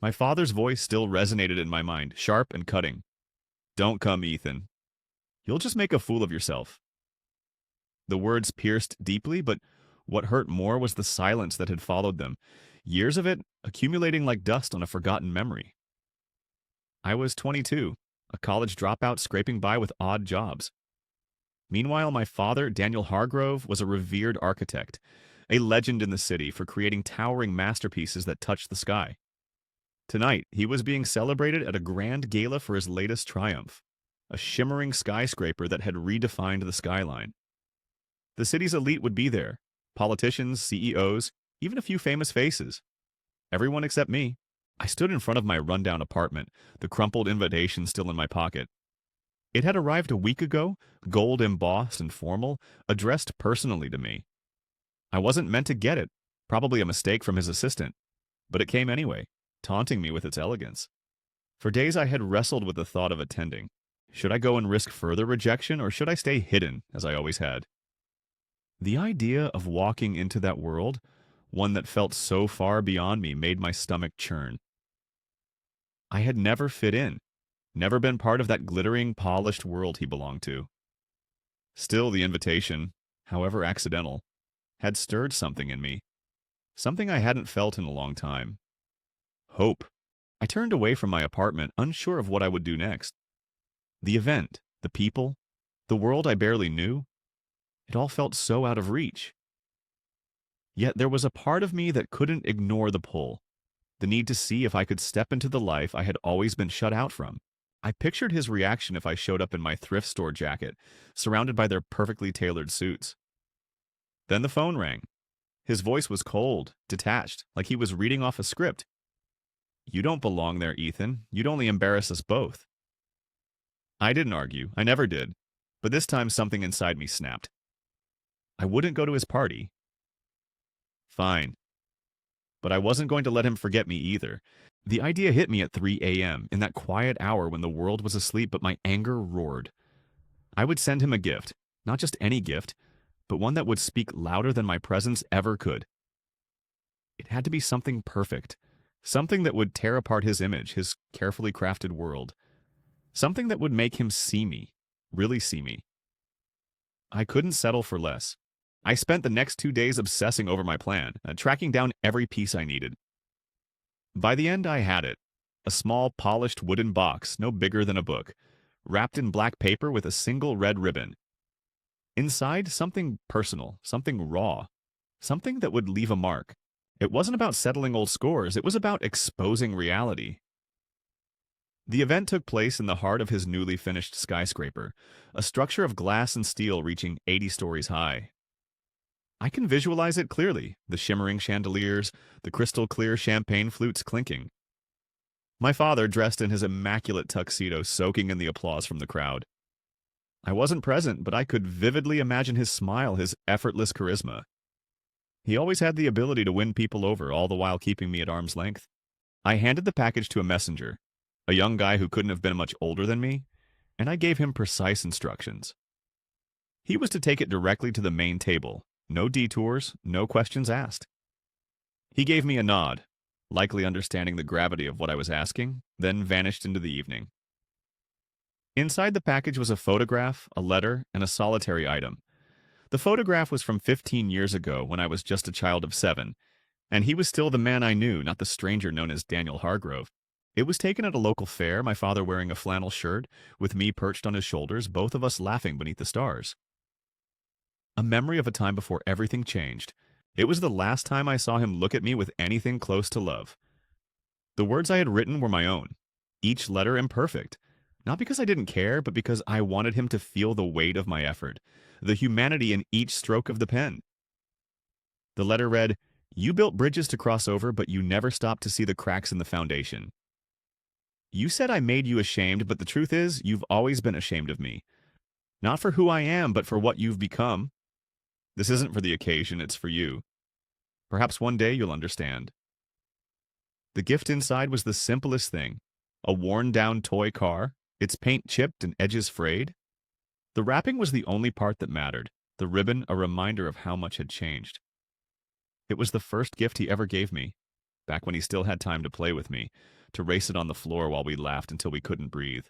My father's voice still resonated in my mind, sharp and cutting. "Don't come, Ethan. You'll just make a fool of yourself." The words pierced deeply, but what hurt more was the silence that had followed them, years of it accumulating like dust on a forgotten memory. I was 22, a college dropout scraping by with odd jobs. Meanwhile, my father, Daniel Hargrove, was a revered architect, a legend in the city for creating towering masterpieces that touched the sky. Tonight, he was being celebrated at a grand gala for his latest triumph, a shimmering skyscraper that had redefined the skyline. The city's elite would be there, politicians, CEOs, even a few famous faces. Everyone except me. I stood in front of my rundown apartment, the crumpled invitation still in my pocket. It had arrived a week ago, gold embossed and formal, addressed personally to me. I wasn't meant to get it, probably a mistake from his assistant, but it came anyway, taunting me with its elegance. For days I had wrestled with the thought of attending. Should I go and risk further rejection, or should I stay hidden, as I always had? The idea of walking into that world, one that felt so far beyond me, made my stomach churn. I had never fit in, never been part of that glittering, polished world he belonged to. Still, the invitation, however accidental, had stirred something in me, something I hadn't felt in a long time. Hope. I turned away from my apartment, unsure of what I would do next. The event, the people, the world I barely knew, it all felt so out of reach. Yet there was a part of me that couldn't ignore the pull, the need to see if I could step into the life I had always been shut out from. I pictured his reaction if I showed up in my thrift store jacket, surrounded by their perfectly tailored suits. Then the phone rang. His voice was cold, detached, like he was reading off a script. "You don't belong there, Ethan. You'd only embarrass us both." I didn't argue. I never did. But this time something inside me snapped. I wouldn't go to his party. Fine. But I wasn't going to let him forget me either. The idea hit me at 3 a.m., in that quiet hour when the world was asleep, but my anger roared. I would send him a gift. Not just any gift, but one that would speak louder than my presence ever could. It had to be something perfect. Something that would tear apart his image, his carefully crafted world. Something that would make him see me, really see me. I couldn't settle for less. I spent the next 2 days obsessing over my plan, tracking down every piece I needed. By the end, I had it. A small, polished wooden box, no bigger than a book, wrapped in black paper with a single red ribbon. Inside, something personal, something raw, something that would leave a mark. It wasn't about settling old scores, it was about exposing reality. The event took place in the heart of his newly finished skyscraper, a structure of glass and steel reaching 80 stories high. I can visualize it clearly, the shimmering chandeliers, the crystal-clear champagne flutes clinking. My father, dressed in his immaculate tuxedo, soaking in the applause from the crowd. I wasn't present, but I could vividly imagine his smile, his effortless charisma. He always had the ability to win people over, all the while keeping me at arm's length. I handed the package to a messenger, a young guy who couldn't have been much older than me, and I gave him precise instructions. He was to take it directly to the main table. No detours, no questions asked. He gave me a nod, likely understanding the gravity of what I was asking, then vanished into the evening. Inside the package was a photograph, a letter, and a solitary item. The photograph was from 15 years ago when I was just a child of 7, and he was still the man I knew, not the stranger known as Daniel Hargrove. It was taken at a local fair, my father wearing a flannel shirt, with me perched on his shoulders, both of us laughing beneath the stars. A memory of a time before everything changed. It was the last time I saw him look at me with anything close to love. The words I had written were my own, each letter imperfect, not because I didn't care, but because I wanted him to feel the weight of my effort, the humanity in each stroke of the pen. The letter read, "You built bridges to cross over, but you never stopped to see the cracks in the foundation. You said I made you ashamed, but the truth is, you've always been ashamed of me. Not for who I am, but for what you've become. This isn't for the occasion, it's for you. Perhaps one day you'll understand." The gift inside was the simplest thing. A worn-down toy car, its paint chipped and edges frayed. The wrapping was the only part that mattered, the ribbon a reminder of how much had changed. It was the first gift he ever gave me, back when he still had time to play with me, to race it on the floor while we laughed until we couldn't breathe.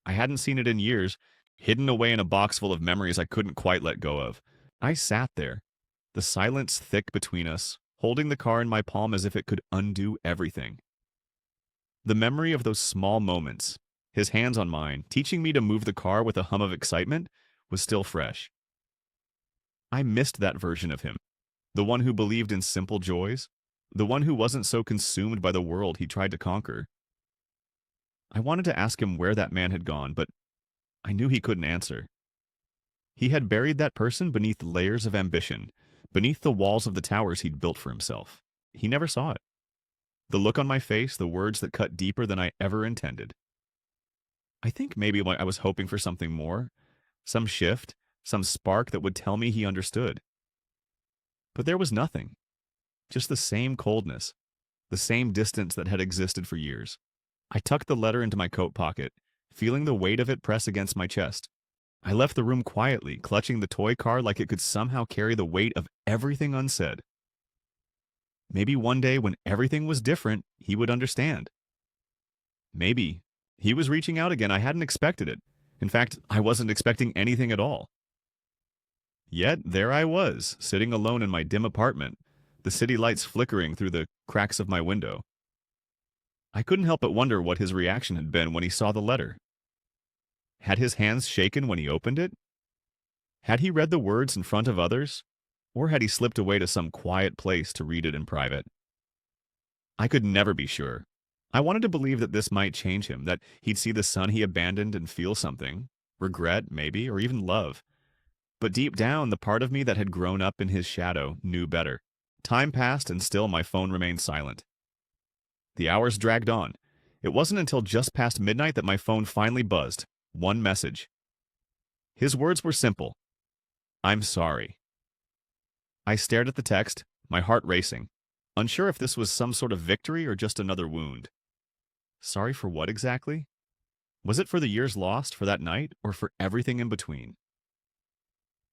I hadn't seen it in years, hidden away in a box full of memories I couldn't quite let go of. I sat there, the silence thick between us, holding the car in my palm as if it could undo everything. The memory of those small moments, his hands on mine, teaching me to move the car with a hum of excitement, was still fresh. I missed that version of him, the one who believed in simple joys, the one who wasn't so consumed by the world he tried to conquer. I wanted to ask him where that man had gone, but I knew he couldn't answer. He had buried that person beneath layers of ambition, beneath the walls of the towers he'd built for himself. He never saw it. The look on my face, the words that cut deeper than I ever intended. I think maybe I was hoping for something more, some shift, some spark that would tell me he understood. But there was nothing, just the same coldness, the same distance that had existed for years. I tucked the letter into my coat pocket, feeling the weight of it press against my chest. I left the room quietly, clutching the toy car like it could somehow carry the weight of everything unsaid. Maybe one day when everything was different, he would understand. Maybe he was reaching out again. I hadn't expected it. In fact, I wasn't expecting anything at all. Yet there I was, sitting alone in my dim apartment, the city lights flickering through the cracks of my window. I couldn't help but wonder what his reaction had been when he saw the letter. Had his hands shaken when he opened it? Had he read the words in front of others? Or had he slipped away to some quiet place to read it in private? I could never be sure. I wanted to believe that this might change him, that he'd see the son he abandoned and feel something, regret maybe, or even love. But deep down, the part of me that had grown up in his shadow knew better. Time passed and still my phone remained silent. The hours dragged on. It wasn't until just past midnight that my phone finally buzzed. One message. His words were simple. I'm sorry. I stared at the text, my heart racing, unsure if this was some sort of victory or just another wound. Sorry for what exactly? Was it for the years lost, for that night, or for everything in between?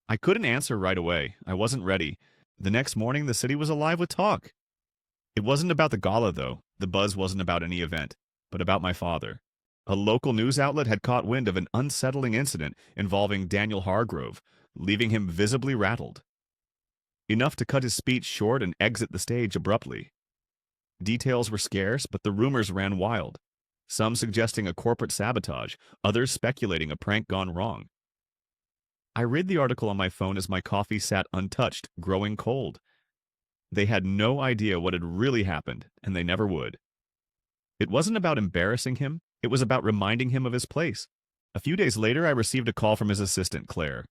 I couldn't answer right away. I wasn't ready. The next morning, the city was alive with talk. It wasn't about the gala, though. The buzz wasn't about any event, but about my father. A local news outlet had caught wind of an unsettling incident involving Daniel Hargrove, leaving him visibly rattled. Enough to cut his speech short and exit the stage abruptly. Details were scarce, but the rumors ran wild. Some suggesting a corporate sabotage, others speculating a prank gone wrong. I read the article on my phone as my coffee sat untouched, growing cold. They had no idea what had really happened, and they never would. It wasn't about embarrassing him, it was about reminding him of his place. A few days later, I received a call from his assistant, Claire.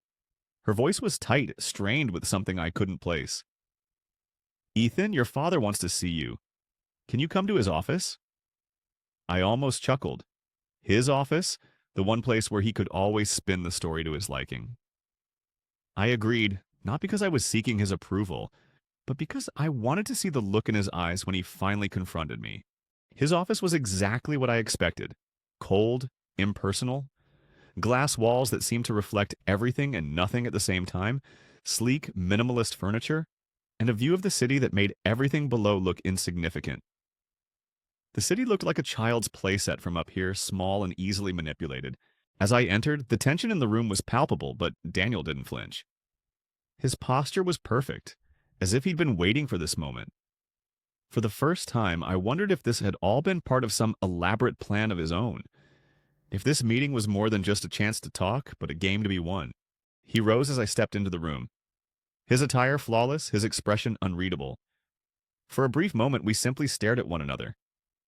Her voice was tight, strained with something I couldn't place. Ethan, your father wants to see you. Can you come to his office? I almost chuckled. His office? The one place where he could always spin the story to his liking. I agreed, not because I was seeking his approval, but because I wanted to see the look in his eyes when he finally confronted me. His office was exactly what I expected. Cold, impersonal, glass walls that seemed to reflect everything and nothing at the same time, sleek, minimalist furniture, and a view of the city that made everything below look insignificant. The city looked like a child's playset from up here, small and easily manipulated. As I entered, the tension in the room was palpable, but Daniel didn't flinch. His posture was perfect, as if he'd been waiting for this moment. For the first time, I wondered if this had all been part of some elaborate plan of his own. If this meeting was more than just a chance to talk, but a game to be won. He rose as I stepped into the room. His attire flawless, his expression unreadable. For a brief moment, we simply stared at one another.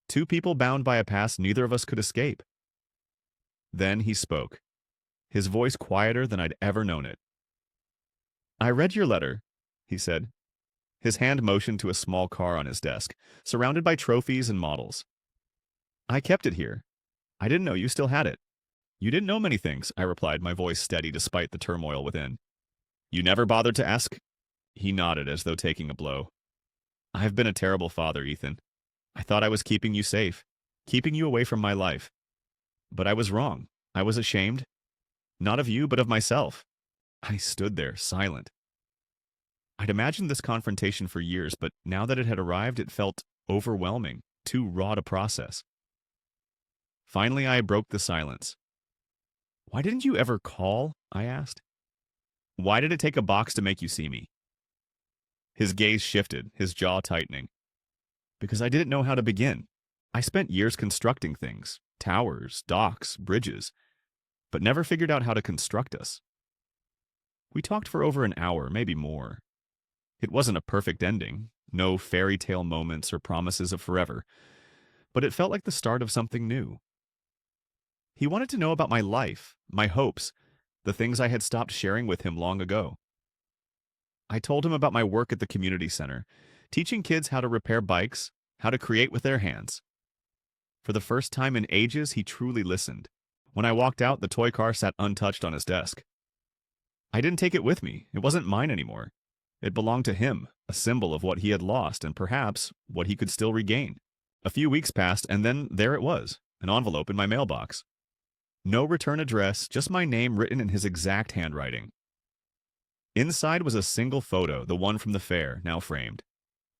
Two people bound by a past neither of us could escape. Then he spoke, his voice quieter than I'd ever known it. I read your letter, he said. His hand motioned to a small car on his desk, surrounded by trophies and models. I kept it here. I didn't know you still had it. You didn't know many things, I replied, my voice steady despite the turmoil within. You never bothered to ask? He nodded as though taking a blow. I've been a terrible father, Ethan. I thought I was keeping you safe, keeping you away from my life. But I was wrong. I was ashamed. Not of you, but of myself. I stood there, silent. I'd imagined this confrontation for years, but now that it had arrived, it felt overwhelming, too raw to process. Finally, I broke the silence. "Why didn't you ever call?" I asked. "Why did it take a box to make you see me?" His gaze shifted, his jaw tightening. "Because I didn't know how to begin. I spent years constructing things, towers, docks, bridges, but never figured out how to construct us." We talked for over an hour, maybe more. It wasn't a perfect ending, no fairy tale moments or promises of forever, but it felt like the start of something new. He wanted to know about my life, my hopes, the things I had stopped sharing with him long ago. I told him about my work at the community center, teaching kids how to repair bikes, how to create with their hands. For the first time in ages, he truly listened. When I walked out, the toy car sat untouched on his desk. I didn't take it with me. It wasn't mine anymore. It belonged to him, a symbol of what he had lost and perhaps what he could still regain. A few weeks passed, and then there it was, an envelope in my mailbox. No return address, just my name written in his exact handwriting. Inside was a single photo, the one from the fair, now framed.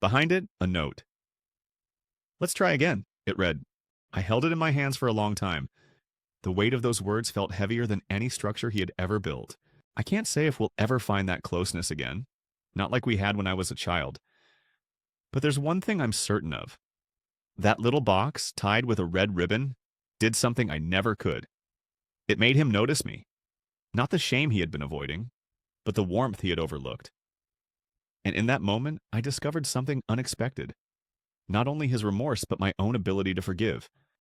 Behind it, a note. "Let's try again," it read. I held it in my hands for a long time. The weight of those words felt heavier than any structure he had ever built. I can't say if we'll ever find that closeness again, not like we had when I was a child. But there's one thing I'm certain of. That little box, tied with a red ribbon, did something I never could. It made him notice me. Not the shame he had been avoiding, but the warmth he had overlooked. And in that moment, I discovered something unexpected. Not only his remorse, but my own ability to forgive.